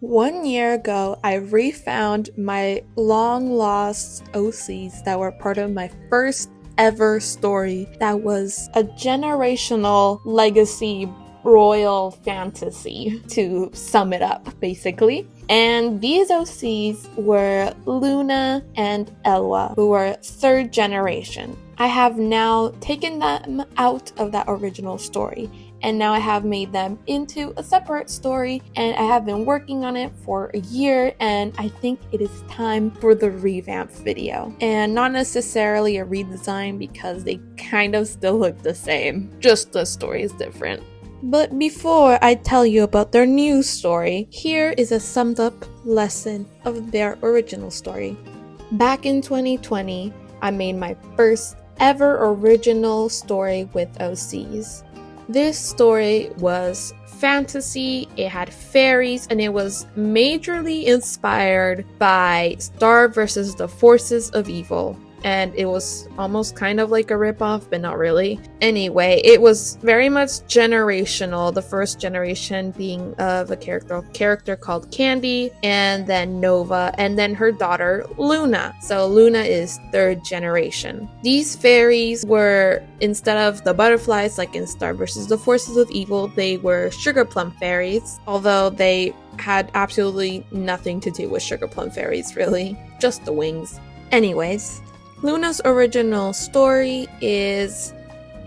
1 year ago, I refound my long-lost OCs that were part of my first ever story that was a generational legacy royal fantasy, to sum it up, basically. And these OCs were Luna and Eloi, who were 3rd generation. I have now taken them out of that original story, and now I have made them into a separate story, and I have been working on it for a year, and I think it is time for the revamp video. And not necessarily a redesign, because they kind of still look the same, just the story is different. But before I tell you about their new story, here is a summed up lesson of their original story. Back in 2020, I made my first ever original story with OCs. This story was fantasy, it had fairies, and it was majorly inspired by Star vs. the Forces of Evil. And it was almost kind of like a ripoff, but not really. Anyway, it was very much generational, the first generation being of a character called Candy, and then Nova, and then her daughter Luna. So Luna is 3rd generation. These fairies were, instead of the butterflies like in Star vs. the Forces of Evil, they were sugar plum fairies, although they had absolutely nothing to do with sugar plum fairies, really. Just the wings. Anyways, Luna's original story is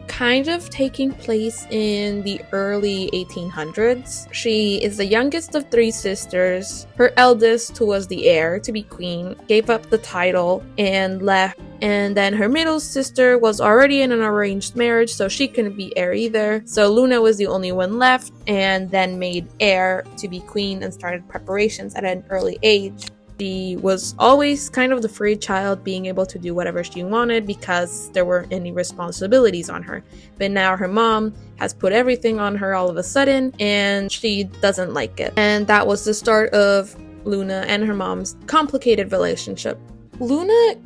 kind of taking place in the early 1800s. She is the youngest of 3 sisters. Her eldest, who was the heir to be queen, gave up the title and left. And then her middle sister was already in an arranged marriage, so she couldn't be heir either. So Luna was the only one left, and then made heir to be queen and started preparations at an early age. She was always kind of the free child, being able to do whatever she wanted because there weren't any responsibilities on her. But now her mom has put everything on her all of a sudden, and she doesn't like it. And that was the start of Luna and her mom's complicated relationship. Luna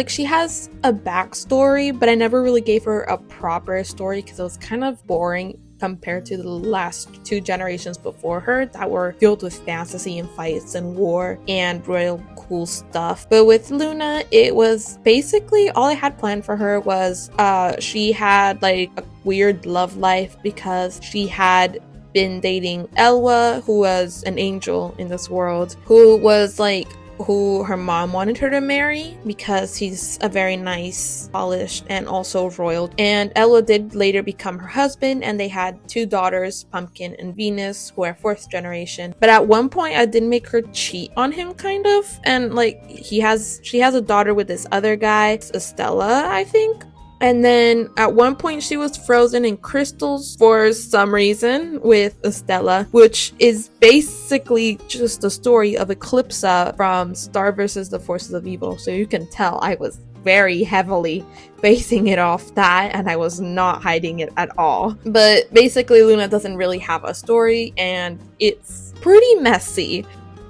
she has a backstory, but I never really gave her a proper story because it was kind of boring compared to the last 2 generations before her that were filled with fantasy and fights and war and royal cool stuff. But with Luna, it was basically all I had planned for her was she had like a weird love life because she had been dating Eloi, who was an angel in this world, who was like who her mom wanted her to marry because he's a very nice, polished, and also royal. And Eloi did later become her husband, and they had 2 daughters, Pumpkin and Venus, who are 4th generation. But at one point, I did make her cheat on him, kind of. And like she has a daughter with this other guy, Estella, I think. And then at one point she was frozen in crystals for some reason with Estella, which is basically just the story of Eclipsa from Star vs. the Forces of Evil. So you can tell I was very heavily basing it off that, and I was not hiding it at all. But basically Luna doesn't really have a story, and it's pretty messy.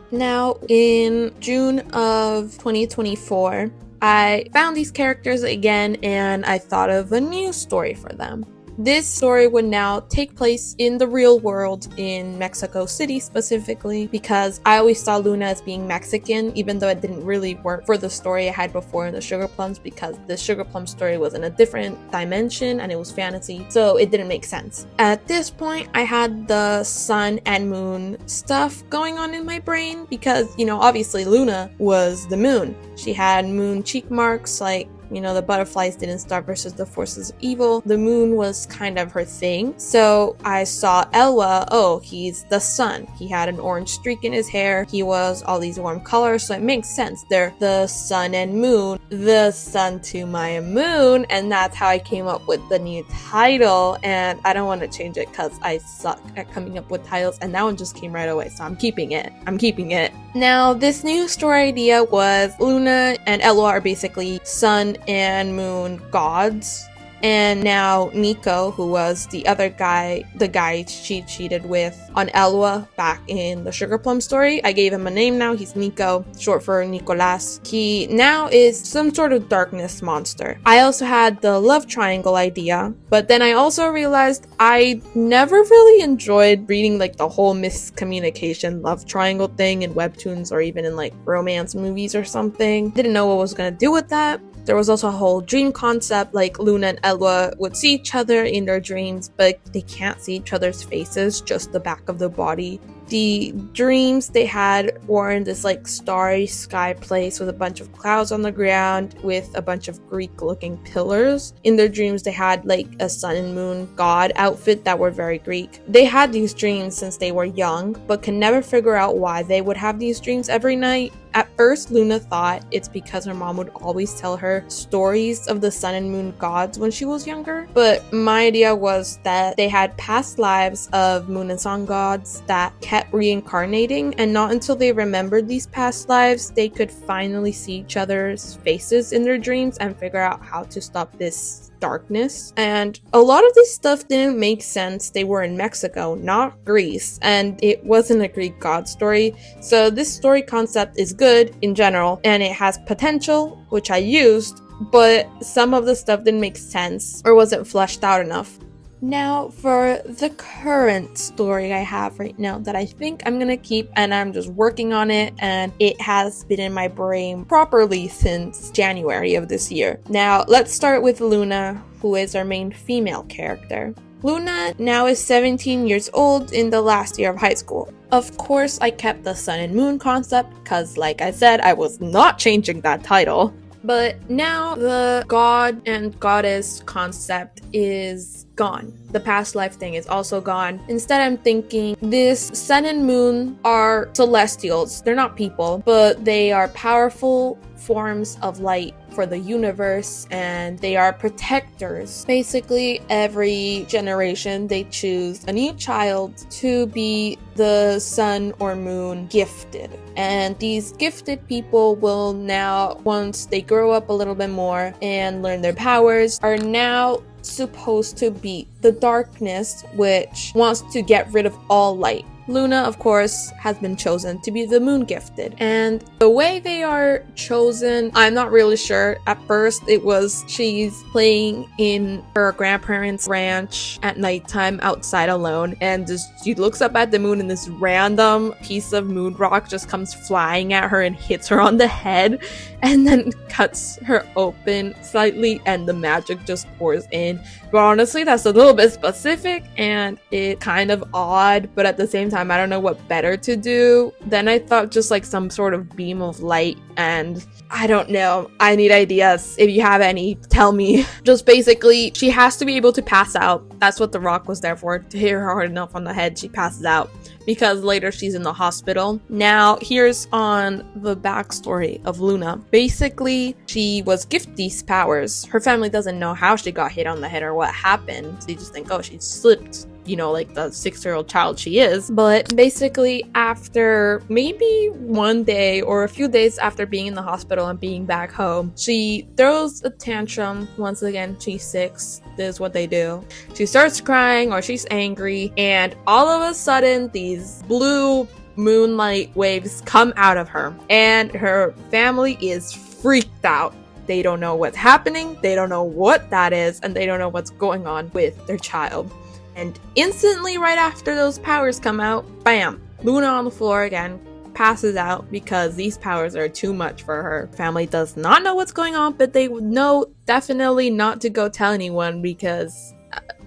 Now in June of 2024, I found these characters again, and I thought of a new story for them. This story would now take place in the real world, in Mexico City specifically, because I always saw Luna as being Mexican, even though it didn't really work for the story I had before in the Sugar Plums, because the Sugar Plum story was in a different dimension and it was fantasy, so it didn't make sense. At this point, I had the sun and moon stuff going on in my brain because, you know, obviously Luna was the moon. She had moon cheek marks, like, you know, the butterflies did in Star vs. the Forces of Evil. The moon was kind of her thing. So I saw Eloi, oh, he's the sun. He had an orange streak in his hair. He was all these warm colors, so it makes sense. They're the sun and moon, the sun to my moon, and that's how I came up with the new title. And I don't want to change it because I suck at coming up with titles, and that one just came right away, so I'm keeping it. Now, this new story idea was Luna and Eloi are basically sun and moon gods, And now Nico, who was the other guy, the guy she cheated with on Eloi back in the Sugar Plum story, I gave him a name now. He's Nico, short for Nicolas. He now is some sort of darkness monster. I also had the love triangle idea, but then I also realized I never really enjoyed reading like the whole miscommunication love triangle thing in webtoons or even in like romance movies or something. Didn't know what I was gonna do with that. There was also a whole dream concept, like Luna and Eloi would see each other in their dreams, but they can't see each other's faces, just the back of the body. The dreams they had were in this like starry sky place with a bunch of clouds on the ground with a bunch of Greek looking pillars. In their dreams they had like a sun and moon god outfit that were very Greek. They had these dreams since they were young, but can never figure out why they would have these dreams every night. At first, Luna thought it's because her mom would always tell her stories of the sun and moon gods when she was younger, but my idea was that they had past lives of moon and sun gods that kept reincarnating, and not until they remembered these past lives they could finally see each other's faces in their dreams and figure out how to stop this darkness. And a lot of this stuff didn't make sense. They were in Mexico, not Greece, and it wasn't a Greek god story. So this story concept is good in general, and it has potential, which I used, but some of the stuff didn't make sense or wasn't fleshed out enough. Now for the current story I have right now that I think I'm gonna keep, and I'm just working on it, and it has been in my brain properly since January of this year. Now let's start with Luna, who is our main female character. Luna now is 17 years old in the last year of high school. Of course, I kept the sun and moon concept because, like I said, I was not changing that title. But now the god and goddess concept is gone. The past life thing is also gone. Instead, I'm thinking this sun and moon are celestials. They're not people, but they are powerful forms of light for the universe, and they are protectors. Basically, every generation they choose a new child to be the sun or moon gifted. And these gifted people will now, once they grow up a little bit more and learn their powers, are now supposed to beat the darkness, which wants to get rid of all light. Luna, of course, has been chosen to be the moon gifted, and the way they are chosen, I'm not really sure. At first, it was she's playing in her grandparents' ranch at nighttime outside alone, and she looks up at the moon and this random piece of moon rock just comes flying at her and hits her on the head, and then cuts her open slightly, and the magic just pours in. But honestly, that's a little bit specific, and it's kind of odd, but at the same time, I don't know what better to do. Then I thought just like some sort of beam of light, and I don't know. I need ideas. If you have any, tell me. Just basically, she has to be able to pass out. That's what the rock was there for, to hit her hard enough on the head she passes out, because later she's in the hospital. Now, here's on the backstory of Luna. Basically, she was gifted these powers. Her family doesn't know how she got hit on the head or what happened. They just think, oh, she slipped, you know, like the 6-year-old child she is. But basically, after maybe one day or a few days after being in the hospital and being back home, she throws a tantrum. Once again, she's 6. This is what they do. She starts crying or she's angry, and all of a sudden, these blue moonlight waves come out of her, and her family is freaked out. They don't know what's happening, they don't know what that is, and they don't know what's going on with their child. And instantly, right after those powers come out, bam, Luna on the floor again, passes out because these powers are too much for her. Family does not know what's going on, but they would know definitely not to go tell anyone because,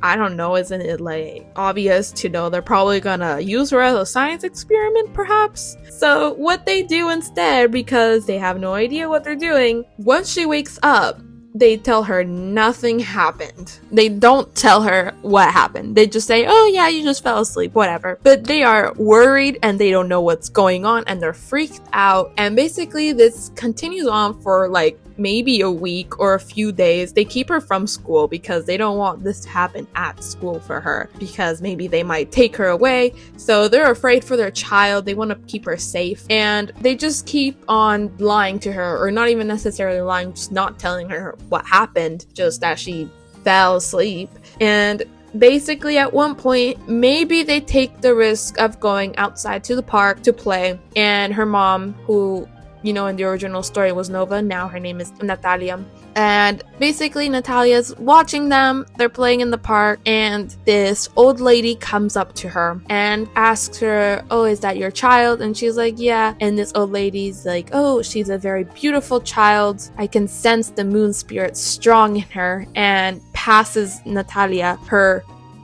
I don't know, isn't it like obvious to know they're probably gonna use her as a science experiment perhaps? So what they do instead, because they have no idea what they're doing, once she wakes up, they tell her nothing happened. They don't tell her what happened. They just say, oh yeah, you just fell asleep, whatever. But they are worried and they don't know what's going on and they're freaked out. And basically this continues on for like maybe a week or a few days. They keep her from school because they don't want this to happen at school for her, because maybe they might take her away. So they're afraid for their child. They want to keep her safe, and they just keep on lying to her, or not even necessarily lying, just not telling her what happened, just that she fell asleep. And basically at one point, maybe they take the risk of going outside to the park to play, and her mom, who, you know, in the original story was Nova, now her name is Natalia. And basically Natalia's watching them, they're playing in the park, and this old lady comes up to her and asks her, oh, is that your child? And she's like, yeah. And this old lady's like, oh, she's a very beautiful child. I can sense the moon spirit strong in her, and passes Natalia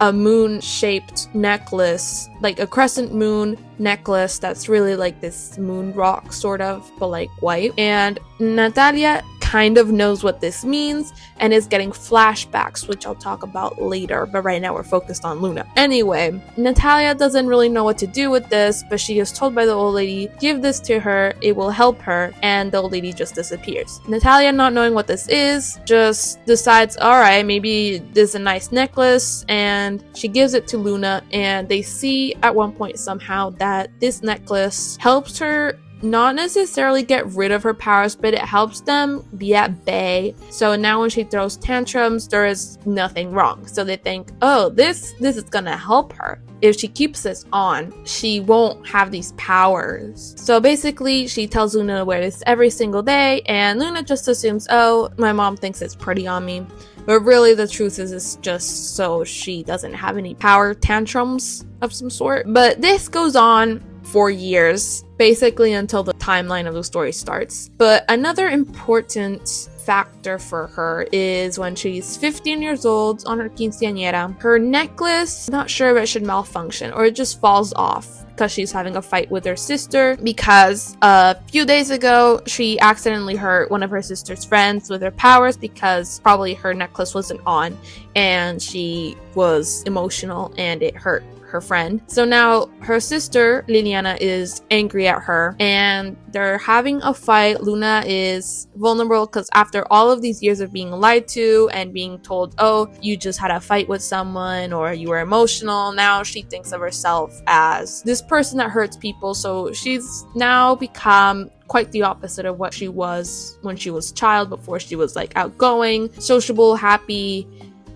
a moon-shaped necklace, like a crescent moon necklace that's really like this moon rock sort of, but like white. And Natalia kind of knows what this means and is getting flashbacks, which I'll talk about later, but right now we're focused on Luna. Anyway, Natalia doesn't really know what to do with this, but she is told by the old lady, give this to her, it will help her, and the old lady just disappears. Natalia, not knowing what this is, just decides, alright, maybe this is a nice necklace, and she gives it to Luna, and they see at one point somehow that this necklace helps her not necessarily get rid of her powers, but it helps them be at bay. So now when she throws tantrums, there is nothing wrong. So they think, oh, this is gonna help her. If she keeps this on, she won't have these powers. So basically, she tells Luna to wear this every single day, and Luna just assumes, oh, my mom thinks it's pretty on me. But really, the truth is it's just so she doesn't have any power tantrums of some sort. But this goes on for years, basically until the timeline of the story starts. But another important factor for her is when she's 15 years old on her quinceañera, her necklace, not sure if it should malfunction or it just falls off because she's having a fight with her sister, because a few days ago she accidentally hurt one of her sister's friends with her powers because probably her necklace wasn't on and she was emotional and it hurt her friend. So now her sister Liliana is angry at her and they're having a fight. Luna is vulnerable because after all of these years of being lied to and being told, oh, you just had a fight with someone or you were emotional, now she thinks of herself as this person that hurts people. So she's now become quite the opposite of what she was when she was a child. Before, she was like outgoing, sociable, happy,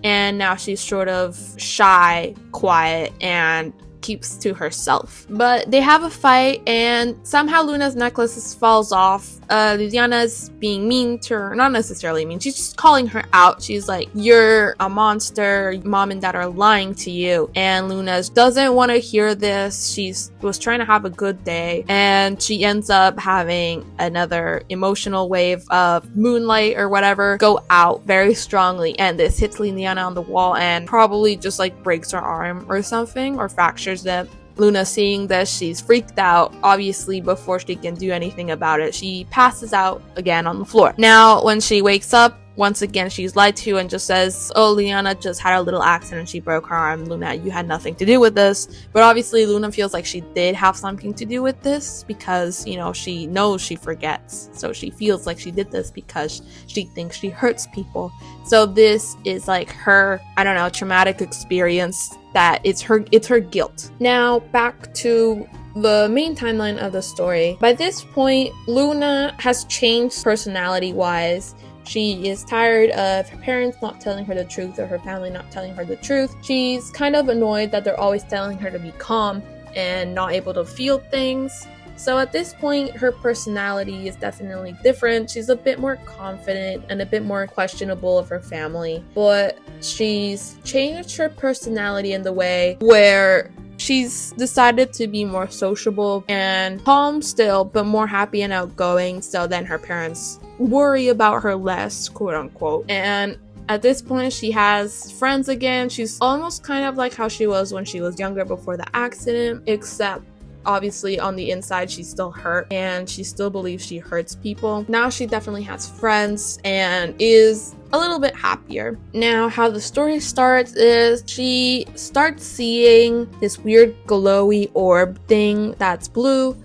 and now she's sort of shy, quiet, and keeps to herself. But they have a fight and somehow Luna's necklace falls off. Liliana's being mean to her, not necessarily mean, she's just calling her out. She's like, you're a monster, mom and dad are lying to you. And Luna doesn't want to hear this. She was trying to have a good day and she ends up having another emotional wave of moonlight or whatever go out very strongly, and this hits Liliana on the wall and probably just like breaks her arm or something, or fractures it. Luna, seeing this, she's freaked out. Obviously, before she can do anything about it, she passes out again on the floor. Now, when she wakes up, once again, she's lied to and just says, oh, Liliana just had a little accident. She broke her arm. Luna, you had nothing to do with this. But obviously, Luna feels like she did have something to do with this because, you know, she knows she forgets. So she feels like she did this because she thinks she hurts people. So this is like her, I don't know, traumatic experience that it's her guilt. Now, back to the main timeline of the story. By this point, Luna has changed personality-wise. She is tired of her parents not telling her the truth or her family not telling her the truth. She's kind of annoyed that they're always telling her to be calm and not able to feel things. So at this point, her personality is definitely different. She's a bit more confident and a bit more questionable of her family, but she's changed her personality in the way where she's decided to be more sociable and calm still, but more happy and outgoing, so then her parents worry about her less, quote unquote. And at this point, she has friends again. She's almost kind of like how she was when she was younger before the accident, except obviously on the inside she's still hurt and she still believes she hurts people. Now she definitely has friends and is a little bit happier. Now, how the story starts is she starts seeing this weird glowy orb thing that's blue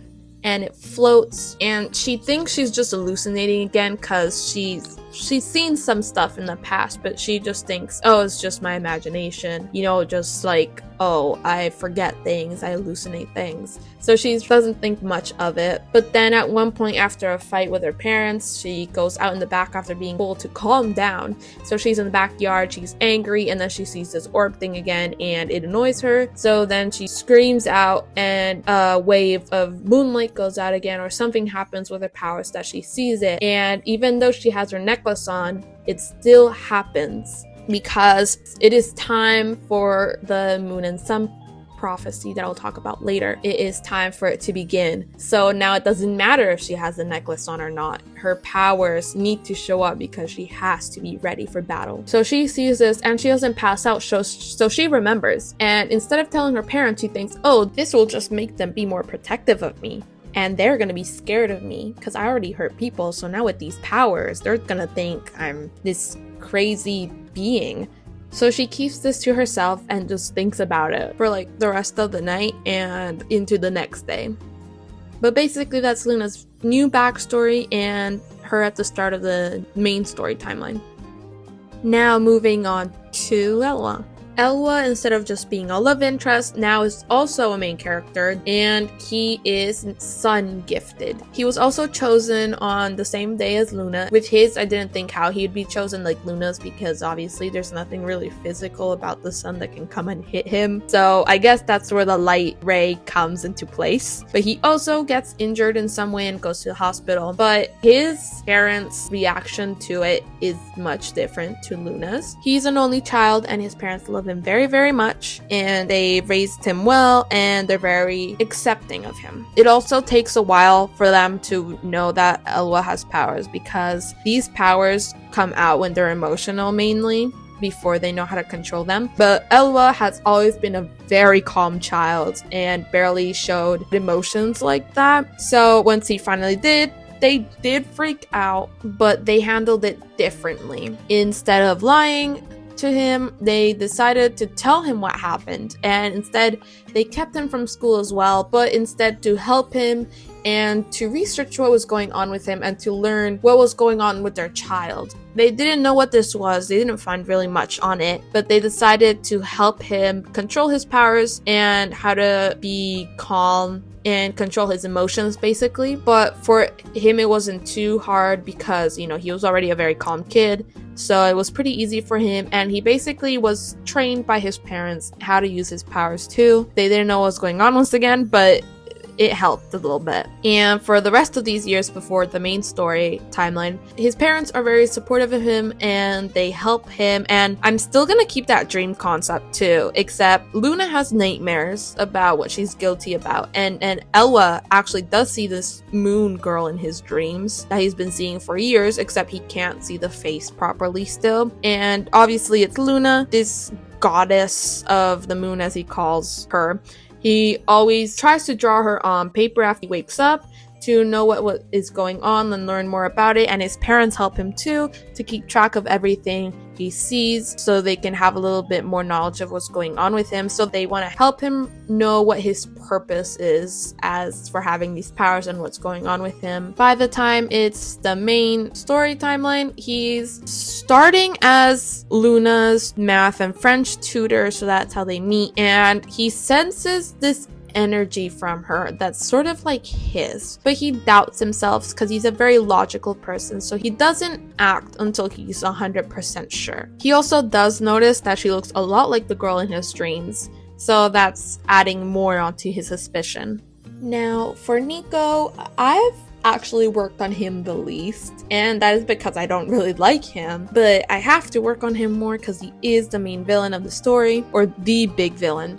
and it floats, and she thinks she's just hallucinating again because she's she's seen some stuff in the past, but she just thinks, oh, it's just my imagination, you know, just like, oh, I forget things, I hallucinate things. So she doesn't think much of it. But then at one point after a fight with her parents, she goes out in the back after being told to calm down. So she's in the backyard, she's angry, and then she sees this orb thing again and it annoys her. So then she screams out and a wave of moonlight goes out again, or something happens with her powers that she sees it. And even though she has her necklace on, it still happens because it is time for the moon and sun prophecy that I'll talk about later. It is time for it to begin. So now it doesn't matter if she has the necklace on or not. Her powers need to show up because she has to be ready for battle. So she sees this and she doesn't pass out, so she remembers. And instead of telling her parents, she thinks, oh, this will just make them be more protective of me. And they're gonna be scared of me because I already hurt people. So now with these powers, they're gonna think I'm this crazy being. So she keeps this to herself and just thinks about it for like the rest of the night and into the next day. But basically that's Luna's new backstory and her at the start of the main story timeline. Now moving on to Eloi. Eloi, instead of just being a love interest, now is also a main character, and he is sun gifted. He was also chosen on the same day as Luna. With his, I didn't think how he'd be chosen like Luna's, because obviously there's nothing really physical about the sun that can come and hit him. So I guess that's where the light ray comes into place. But he also gets injured in some way and goes to the hospital. But his parents' reaction to it is much different to Luna's. He's an only child and his parents love him very, very much, and they raised him well and they're very accepting of him. It also takes a while for them to know that Eloi has powers, because these powers come out when they're emotional mainly, before they know how to control them. But Eloi has always been a very calm child and barely showed emotions like that. So once he finally did, they did freak out, but they handled it differently. Instead of lying to him, they decided to tell him what happened, and instead they kept him from school as well, but instead to help him and to research what was going on with him and to learn what was going on with their child. They didn't know what this was, they didn't find really much on it, but they decided to help him control his powers and how to be calm and control his emotions basically. But for him it wasn't too hard because, you know, he was already a very calm kid, so it was pretty easy for him, and he basically was trained by his parents how to use his powers too. They didn't know what was going on once again, but it helped a little bit. And for the rest of these years before the main story timeline, his parents are very supportive of him and they help him, and I'm still gonna keep that dream concept too, except Luna has nightmares about what she's guilty about, and Eloi actually does see this moon girl in his dreams that he's been seeing for years, except he can't see the face properly still. And obviously it's Luna, this goddess of the moon as he calls her. He always tries to draw her on paper after he wakes up to know what is going on and learn more about it, and his parents help him too to keep track of everything he sees so they can have a little bit more knowledge of what's going on with him. So they want to help him know what his purpose is as for having these powers and what's going on with him. By the time it's the main story timeline, he's starting as Luna's math and French tutor, so that's how they meet, and he senses this energy from her that's sort of like his, but he doubts himself because he's a very logical person, so he doesn't act until he's 100% sure. He also does notice that she looks a lot like the girl in his dreams, so that's adding more onto his suspicion. Now for Nico, I've actually worked on him the least, and that is because I don't really like him, but I have to work on him more because he is the main villain of the story, or the big villain.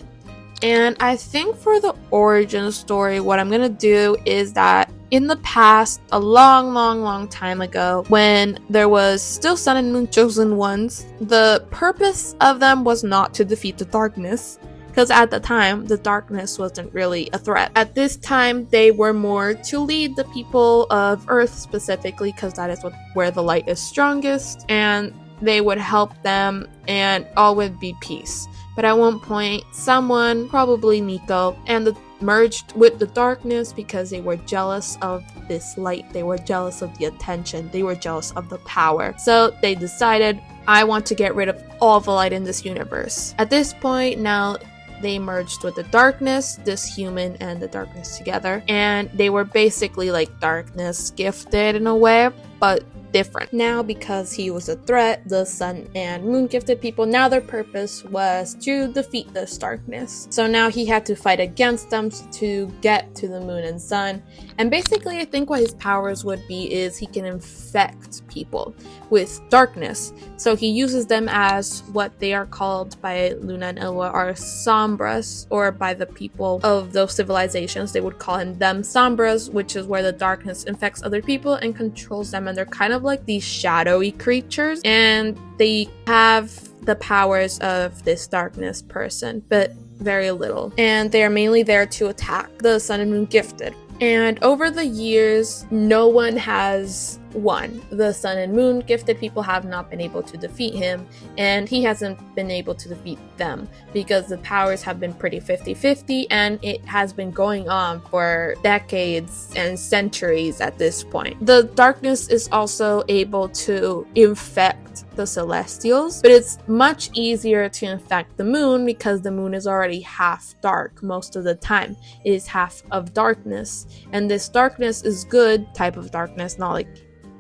And I think for the origin story, what I'm gonna do is that in the past, a long time ago, when there was still Sun and Moon chosen ones, the purpose of them was not to defeat the darkness, because at the time, the darkness wasn't really a threat. At this time, they were more to lead the people of Earth specifically, because that is where the light is strongest, and they would help them and all would be peace. But at one point, someone, probably Nico, and the merged with the darkness because they were jealous of this light. They were jealous of the attention. They were jealous of the power. So they decided, I want to get rid of all the light in this universe. At this point, now they merged with the darkness, this human and the darkness together, and they were basically like darkness gifted in a way, but different. Now, because he was a threat, the sun and moon gifted people, now their purpose was to defeat this darkness. So now he had to fight against them to get to the moon and sun. And basically, I think what his powers would be is he can infect people with darkness. So he uses them as what they are called by Luna and Eloi are sombras, or by the people of those civilizations, they would call them sombras, which is where the darkness infects other people and controls them. And they're kind of like these shadowy creatures, and they have the powers of this darkness person, but very little. And they are mainly there to attack the sun and moon gifted. And over the years, no one has won. The sun and moon gifted people have not been able to defeat him, and he hasn't been able to defeat them because the powers have been pretty 50-50, and it has been going on for decades and centuries at this point. The darkness is also able to infect the celestials, but it's much easier to infect the moon because the moon is already half dark most of the time. It is half of darkness, and this darkness is good type of darkness, not like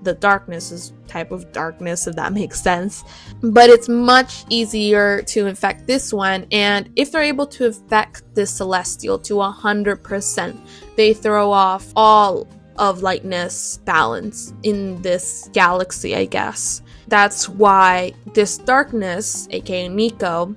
the darkness is type of darkness, if that makes sense. But it's much easier to infect this one, and if they're able to infect this celestial to 100%, they throw off all of lightness balance in this galaxy, I guess. That's why this darkness, aka Nico,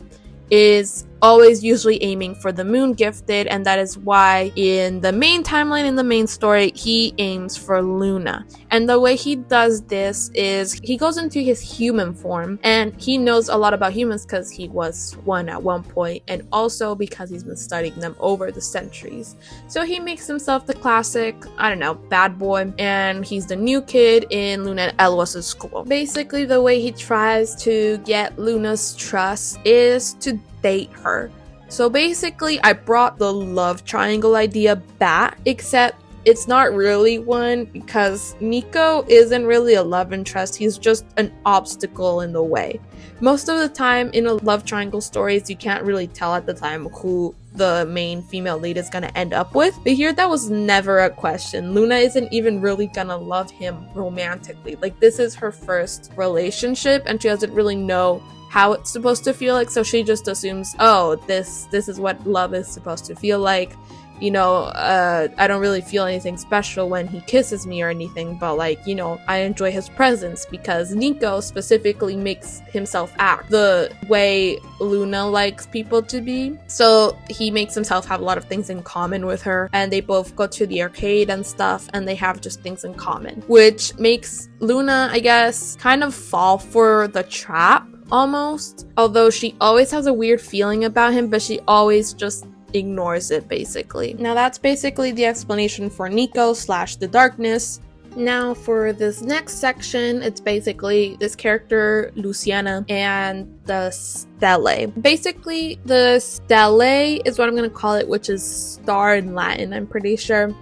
is always usually aiming for the moon gifted, and that is why in the main timeline, in the main story, he aims for Luna. And the way he does this is he goes into his human form, and he knows a lot about humans because he was one at one point, and also because he's been studying them over the centuries. So he makes himself the classic, I don't know, bad boy, and he's the new kid in Luna and Elois's school. Basically, the way he tries to get Luna's trust is to date her. So basically, I brought the love triangle idea back, except it's not really one because Nico isn't really a love interest. He's just an obstacle in the way. Most of the time in a love triangle stories, you can't really tell at the time who the main female lead is gonna end up with. But here, that was never a question. Luna isn't even really gonna love him romantically. Like, this is her first relationship, and she doesn't really know how it's supposed to feel like, so she just assumes, oh, this is what love is supposed to feel like. You know, I don't really feel anything special when he kisses me or anything, but like, you know, I enjoy his presence because Nico specifically makes himself act the way Luna likes people to be. So he makes himself have a lot of things in common with her, and they both go to the arcade and stuff, and they have just things in common, which makes Luna, I guess, kind of fall for the trap almost. Although she always has a weird feeling about him, but she always just ignores it, basically. Now that's basically the explanation for Nico / the darkness. Now for this next section, it's basically this character Luciana and the Stellae. Basically, the Stellae is what I'm gonna call it, which is star in Latin, I'm pretty sure.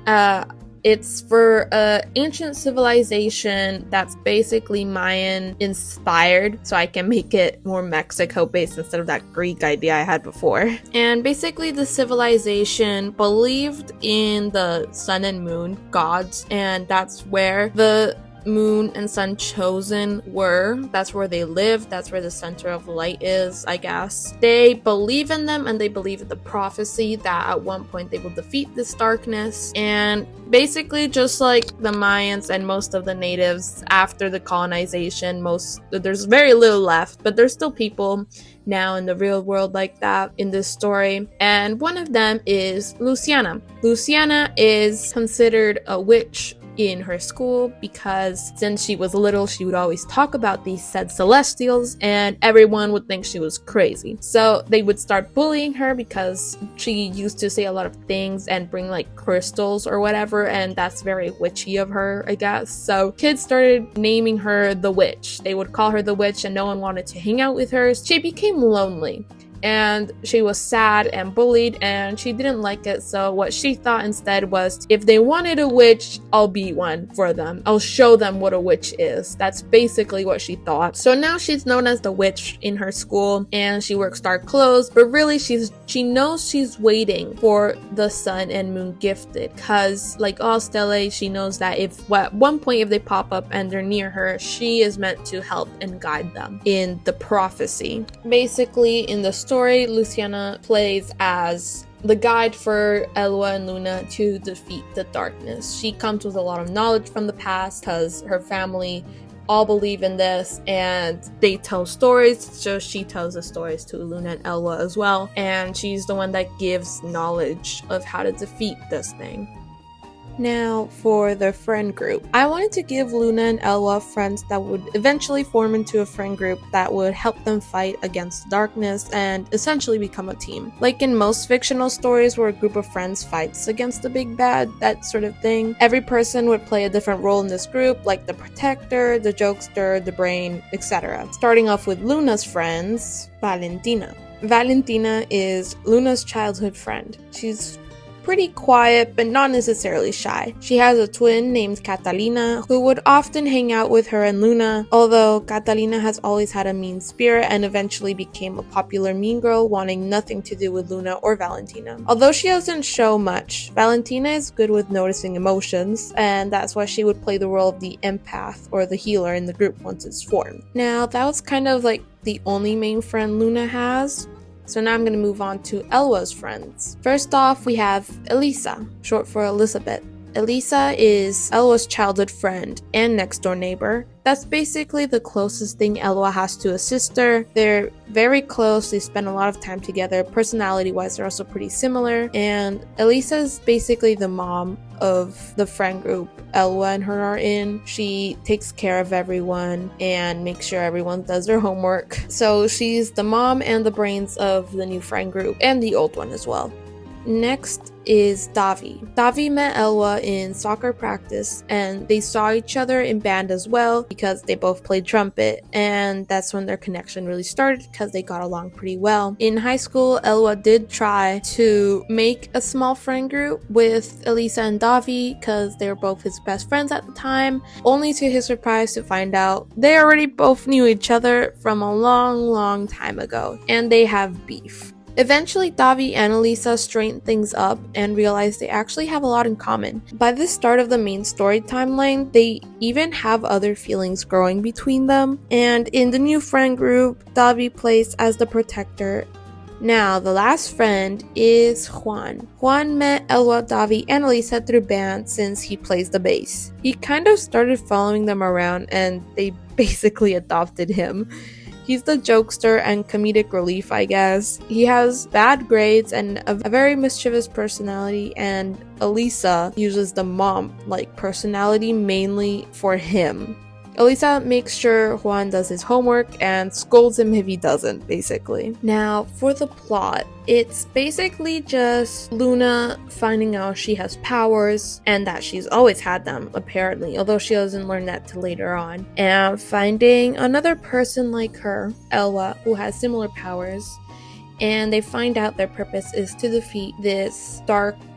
It's for an ancient civilization that's basically Mayan inspired, so I can make it more Mexico based instead of that Greek idea I had before. And basically the civilization believed in the sun and moon gods, and that's where the moon and sun chosen were. That's where they live. That's where the center of light is, I guess. They believe in them, and they believe in the prophecy that at one point they will defeat this darkness. And basically, just like the Mayans and most of the natives after the colonization, there's very little left, but there's still people now in the real world like that in this story. And one of them is Luciana. Luciana is considered a witch in her school because since she was little, she would always talk about these said celestials, and everyone would think she was crazy. So they would start bullying her because she used to say a lot of things and bring like crystals or whatever, and that's very witchy of her, I guess. So kids started naming her the witch. They would call her the witch, and no one wanted to hang out with her. She became lonely. and she was sad and bullied and she didn't like it. So what she thought instead was, if they wanted a witch, I'll be one for them. I'll show them what a witch is. That's basically what she thought. So now she's known as the witch in her school, and she works dark clothes, but really she knows she's waiting for the sun and moon gifted, because like all Stellae, she knows that if at one point if they pop up and they're near her, she is meant to help and guide them in the prophecy. Basically, in the story, Luciana plays as the guide for Eloi and Luna to defeat the darkness. She comes with a lot of knowledge from the past because her family all believe in this and they tell stories, so she tells the stories to Luna and Eloi as well, and she's the one that gives knowledge of how to defeat this thing. Now for the friend group. I wanted to give Luna and Eloi friends that would eventually form into a friend group that would help them fight against darkness and essentially become a team. Like in most fictional stories where a group of friends fights against the big bad, that sort of thing, every person would play a different role in this group, like the protector, the jokester, the brain, etc. Starting off with Luna's friends, Valentina. Valentina is Luna's childhood friend. She's pretty quiet, but not necessarily shy. She has a twin named Catalina who would often hang out with her and Luna, although Catalina has always had a mean spirit and eventually became a popular mean girl wanting nothing to do with Luna or Valentina. Although she doesn't show much, Valentina is good with noticing emotions, and that's why she would play the role of the empath or the healer in the group once it's formed. Now, that was kind of like the only main friend Luna has. So now I'm going to move on to Eloi's friends. First off, we have Elisa, short for Elizabeth. Elisa is Eloi's childhood friend and next door neighbor. That's basically the closest thing Eloi has to a sister. They're very close, they spend a lot of time together. Personality-wise, they're also pretty similar. And Elisa is basically the mom of the friend group Eloi and her are in. She takes care of everyone and makes sure everyone does their homework. So she's the mom and the brains of the new friend group, and the old one as well. Next is Davi. Davi met Eloi in soccer practice and they saw each other in band as well because they both played trumpet, and that's when their connection really started because they got along pretty well. In high school, Eloi did try to make a small friend group with Elisa and Davi because they were both his best friends at the time, only to his surprise to find out they already both knew each other from a long time ago and they have beef. Eventually, Davi and Elisa straightened things up and realized they actually have a lot in common. By the start of the main story timeline, they even have other feelings growing between them. And in the new friend group, Davi plays as the protector. Now, the last friend is Juan. Juan met Eloi, Davi, and Elisa through band since he plays the bass. He kind of started following them around and they basically adopted him. He's the jokester and comedic relief, I guess. He has bad grades and a very mischievous personality, and Elisa uses the mom-like personality mainly for him. Elisa makes sure Juan does his homework and scolds him if he doesn't, basically. Now, for the plot, it's basically just Luna finding out she has powers and that she's always had them, apparently, although she doesn't learn that till later on. And finding another person like her, Eloi, who has similar powers, and they find out their purpose is to defeat this darkness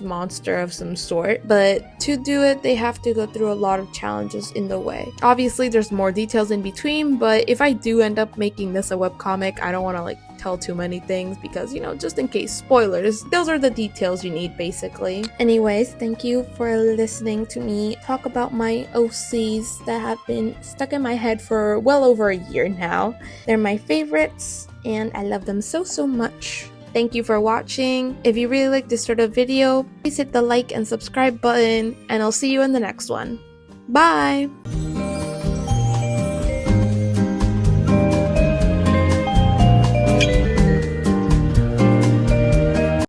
monster of some sort, but to do it they have to go through a lot of challenges in the way. Obviously there's more details in between, but if I do end up making this a webcomic, I don't want to tell too many things because, just in case spoilers, those are the details you need basically. Anyways, thank you for listening to me talk about my OCs that have been stuck in my head for well over a year now. They're my favorites and I love them so much. Thank you for watching. If you really like this sort of video, please hit the like and subscribe button, and I'll see you in the next one. Bye!